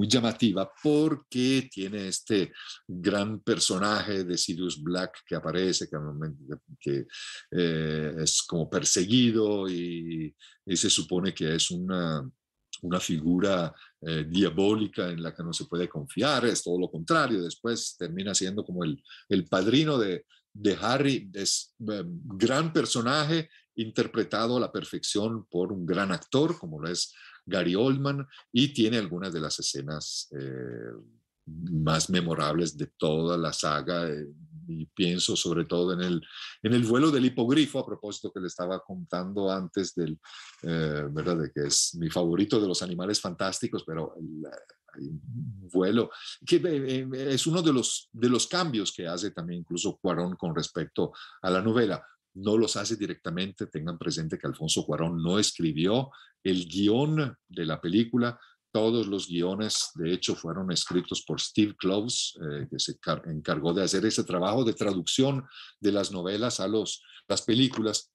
llamativa porque tiene este gran personaje de Sirius Black que aparece, que es como perseguido y se supone que es una figura diabólica en la que no se puede confiar. Es todo lo contrario, después termina siendo como el padrino de Harry. Es gran personaje interpretado a la perfección por un gran actor como lo es Gary Oldman, y tiene algunas de las escenas más memorables de toda la saga, y pienso sobre todo en el vuelo del hipogrifo, a propósito que le estaba contando antes ¿verdad? De que es mi favorito de los animales fantásticos, pero hay un vuelo que es uno de los cambios que hace también incluso Cuarón con respecto a la novela. No los hace directamente. Tengan presente que Alfonso Cuarón no escribió el guión de la película. Todos los guiones, de hecho, fueron escritos por Steve Kloves, que se encargó de hacer ese trabajo de traducción de las novelas a las películas.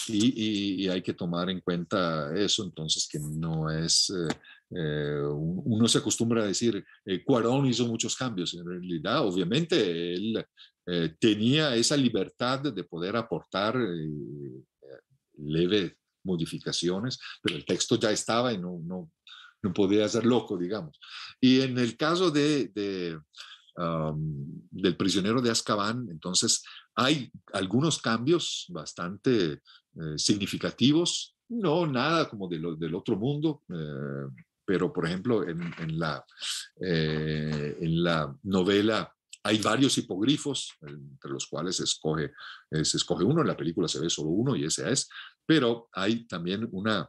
Y hay que tomar en cuenta eso, entonces, que no es, uno se acostumbra a decir, Cuarón hizo muchos cambios. En realidad, obviamente, él tenía esa libertad de poder aportar leves modificaciones, pero el texto ya estaba y no podía ser loco, digamos. Y en el caso del prisionero de Azkaban, entonces hay algunos cambios bastante significativos, no nada como del otro mundo, pero por ejemplo en la novela hay varios hipogrifos, entre los cuales se escoge uno. En la película se ve solo uno y ese es, pero hay también una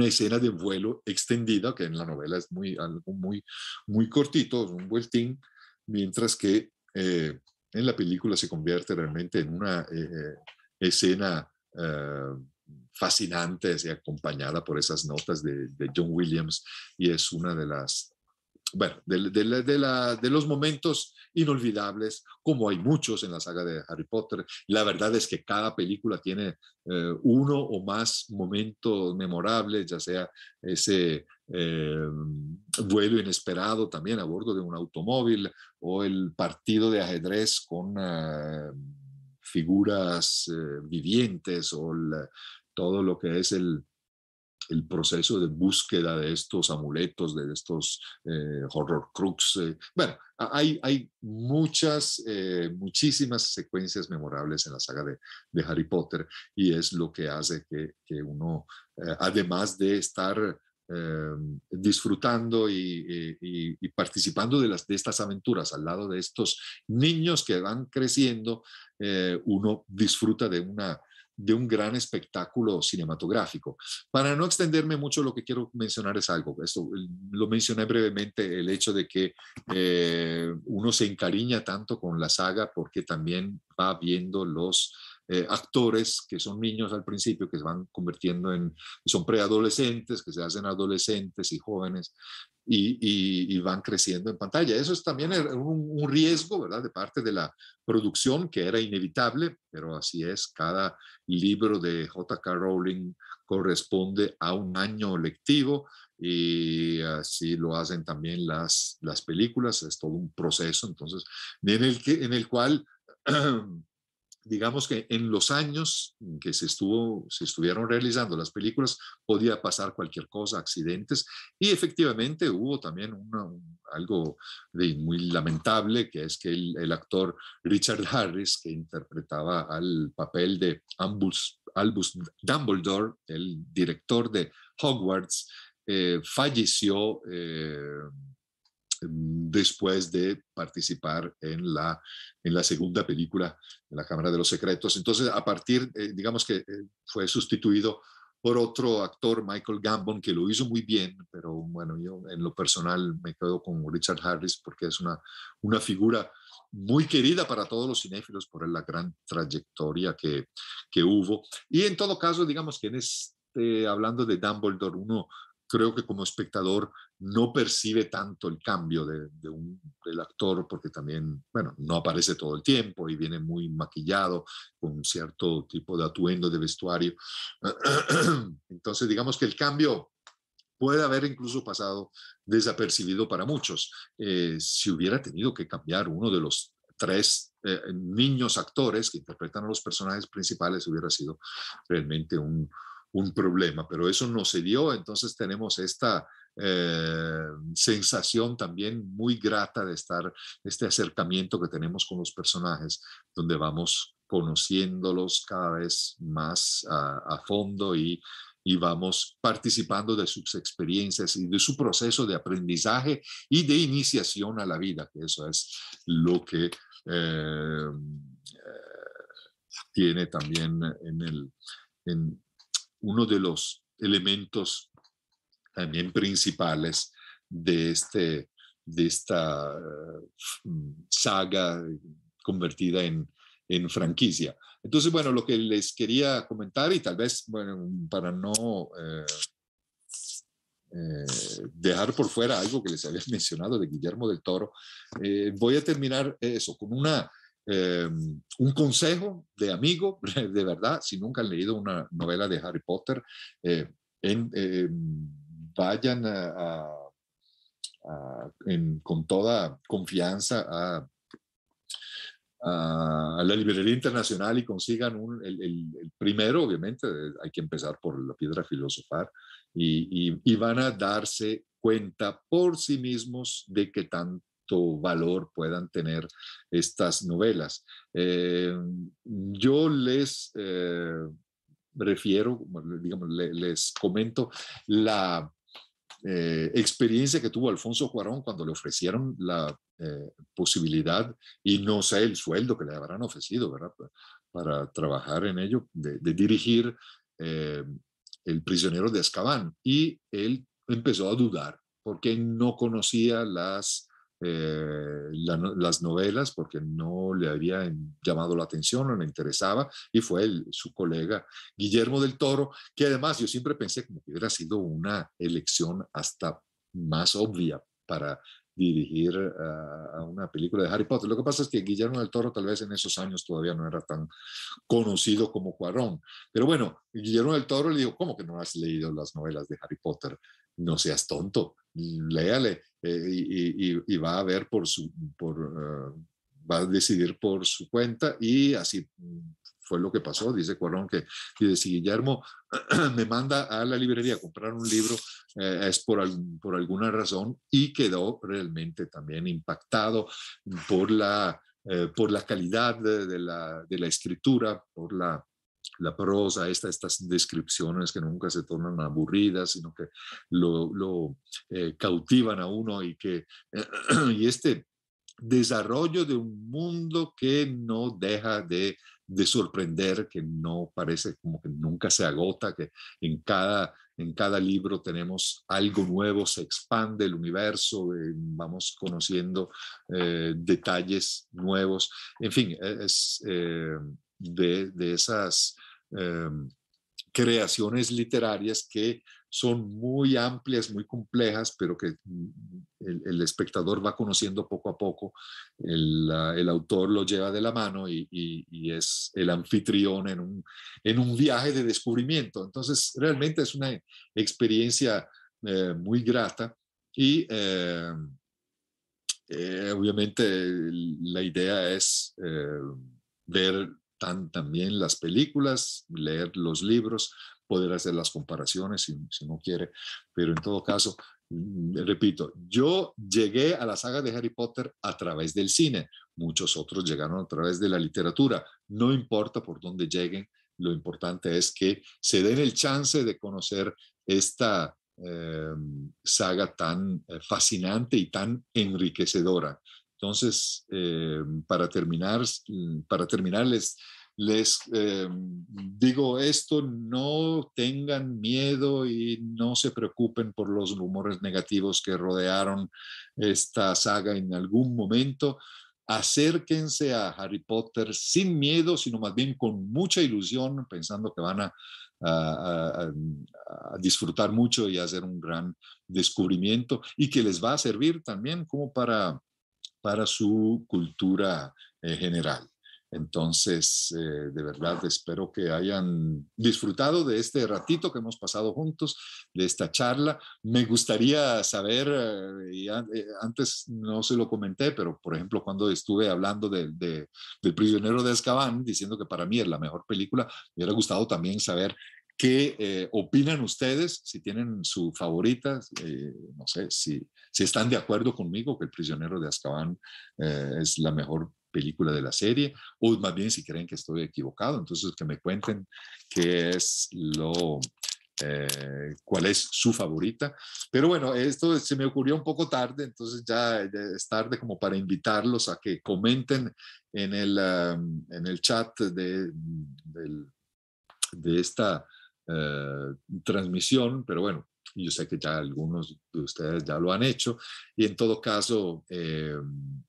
escena de vuelo extendida, que en la novela es algo muy cortito, un vueltín, mientras que en la película se convierte realmente en una escena fascinante, así, acompañada por esas notas de John Williams, y es una de las, bueno, de los momentos inolvidables, como hay muchos en la saga de Harry Potter. La verdad es que cada película tiene uno o más momentos memorables, ya sea ese vuelo inesperado también a bordo de un automóvil, o el partido de ajedrez con figuras vivientes o todo lo que es el proceso de búsqueda de estos amuletos, de estos Horrocrux. Bueno, hay muchísimas secuencias memorables en la saga de Harry Potter, y es lo que hace que uno, además de estar disfrutando y participando de estas aventuras al lado de estos niños que van creciendo, uno disfruta de un gran espectáculo cinematográfico. Para no extenderme mucho, lo que quiero mencionar es algo. Esto lo mencioné brevemente, el hecho de que uno se encariña tanto con la saga porque también va viendo los actores que son niños al principio, que se van convirtiendo son preadolescentes, que se hacen adolescentes y jóvenes, y van creciendo en pantalla. Eso es también un riesgo, ¿verdad?, de parte de la producción, que era inevitable, pero así es. Cada libro de J.K. Rowling corresponde a un año lectivo, y así lo hacen también las películas. Es todo un proceso, entonces, en el cual digamos que en los años que se estuvieron realizando las películas podía pasar cualquier cosa, accidentes, y efectivamente hubo también algo muy lamentable, que es que el actor Richard Harris, que interpretaba al papel de Albus Dumbledore, el director de Hogwarts, falleció después de participar en la segunda película, en la Cámara de los Secretos. Entonces, a partir, digamos que fue sustituido por otro actor, Michael Gambon, que lo hizo muy bien, pero bueno, yo en lo personal me quedo con Richard Harris porque es una figura muy querida para todos los cinéfilos por la gran trayectoria que hubo. Y en todo caso, digamos que hablando de Dumbledore, uno creo que como espectador no percibe tanto el cambio del actor, porque también, bueno, no aparece todo el tiempo y viene muy maquillado con un cierto tipo de atuendo de vestuario. Entonces, digamos que el cambio puede haber incluso pasado desapercibido para muchos. Si hubiera tenido que cambiar uno de los tres niños actores que interpretan a los personajes principales, hubiera sido realmente un problema, pero eso no se dio. Entonces tenemos esta sensación también muy grata de este acercamiento que tenemos con los personajes, donde vamos conociéndolos cada vez más a fondo, y vamos participando de sus experiencias y de su proceso de aprendizaje y de iniciación a la vida, que eso es lo que tiene también en uno de los elementos también principales de esta saga convertida en franquicia. Entonces, bueno, lo que les quería comentar, y tal vez, bueno, para no dejar por fuera algo que les había mencionado de Guillermo del Toro, voy a terminar eso con un consejo de amigo, de verdad. Si nunca han leído una novela de Harry Potter, vayan con toda confianza a la librería internacional y consigan el primero. Obviamente hay que empezar por La Piedra Filosofal, y van a darse cuenta por sí mismos de qué tanto valor puedan tener estas novelas. Yo les refiero, digamos, les comento la experiencia que tuvo Alfonso Cuarón cuando le ofrecieron la posibilidad, y no sé el sueldo que le habrán ofrecido, ¿verdad?, para trabajar en ello, de dirigir El prisionero de Azkaban. Y él empezó a dudar porque no conocía las novelas, porque no le había llamado la atención, no le interesaba, y fue su colega Guillermo del Toro, que además yo siempre pensé como que hubiera sido una elección hasta más obvia para dirigir a una película de Harry Potter. Lo que pasa es que Guillermo del Toro tal vez en esos años todavía no era tan conocido como Cuarón. Pero bueno, Guillermo del Toro le dijo: ¿cómo que no has leído las novelas de Harry Potter? No seas tonto, léale, y va a ver va a decidir por su cuenta y así fue lo que pasó. Dice Cuarón que si Guillermo me manda a la librería a comprar un libro, es por alguna razón, y quedó realmente también impactado por la calidad de la escritura, por la prosa, estas descripciones que nunca se tornan aburridas, sino que lo cautivan a uno y este desarrollo de un mundo que no deja de sorprender, que no parece como que nunca se agota, que en cada libro tenemos algo nuevo, se expande el universo, vamos conociendo detalles nuevos. En fin, es de esas eh, creaciones literarias que son muy amplias, muy complejas, pero que el espectador va conociendo poco a poco. El autor lo lleva de la mano y es el anfitrión en un viaje de descubrimiento. Entonces, realmente es una experiencia muy grata y obviamente la idea es ver también las películas, leer los libros, poder hacer las comparaciones si no quiere, pero en todo caso, repito, yo llegué a la saga de Harry Potter a través del cine, muchos otros llegaron a través de la literatura, no importa por dónde lleguen, lo importante es que se den el chance de conocer esta saga tan fascinante y tan enriquecedora. Entonces, para terminar les digo esto, no tengan miedo y no se preocupen por los rumores negativos que rodearon esta saga en algún momento. Acérquense a Harry Potter sin miedo, sino más bien con mucha ilusión, pensando que van a disfrutar mucho y hacer un gran descubrimiento y que les va a servir también como para su cultura general. Entonces, de verdad, espero que hayan disfrutado de este ratito que hemos pasado juntos, de esta charla. Me gustaría saber, antes no se lo comenté, pero por ejemplo, cuando estuve hablando del Prisionero de Azkaban, diciendo que para mí es la mejor película, me hubiera gustado también saber qué opinan ustedes, si tienen su favorita, no sé, si están de acuerdo conmigo que El Prisionero de Azkaban es la mejor película de la serie, o más bien si creen que estoy equivocado, entonces que me cuenten qué es cuál es su favorita. Pero bueno, esto se me ocurrió un poco tarde, entonces ya es tarde como para invitarlos a que comenten en el chat de esta transmisión, pero bueno, yo sé que ya algunos de ustedes ya lo han hecho y en todo caso,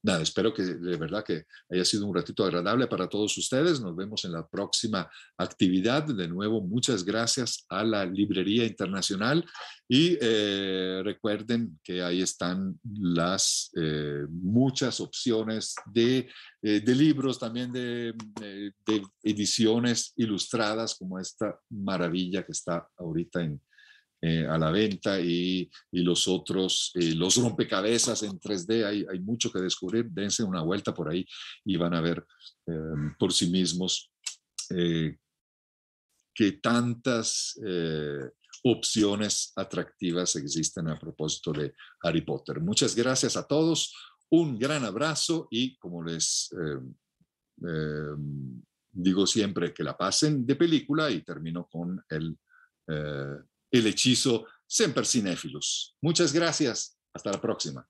nada, espero que de verdad que haya sido un ratito agradable para todos ustedes. Nos vemos en la próxima actividad. De nuevo, muchas gracias a la Librería Internacional y recuerden que ahí están las muchas opciones de libros, también de ediciones ilustradas como esta maravilla que está ahorita a la venta y los otros, los rompecabezas en 3D, hay mucho que descubrir, dense una vuelta por ahí y van a ver por sí mismos que tantas opciones atractivas existen a propósito de Harry Potter. Muchas gracias a todos, un gran abrazo y como les digo siempre, que la pasen de película y termino con el hechizo Semper Cinéfilos. Muchas gracias. Hasta la próxima.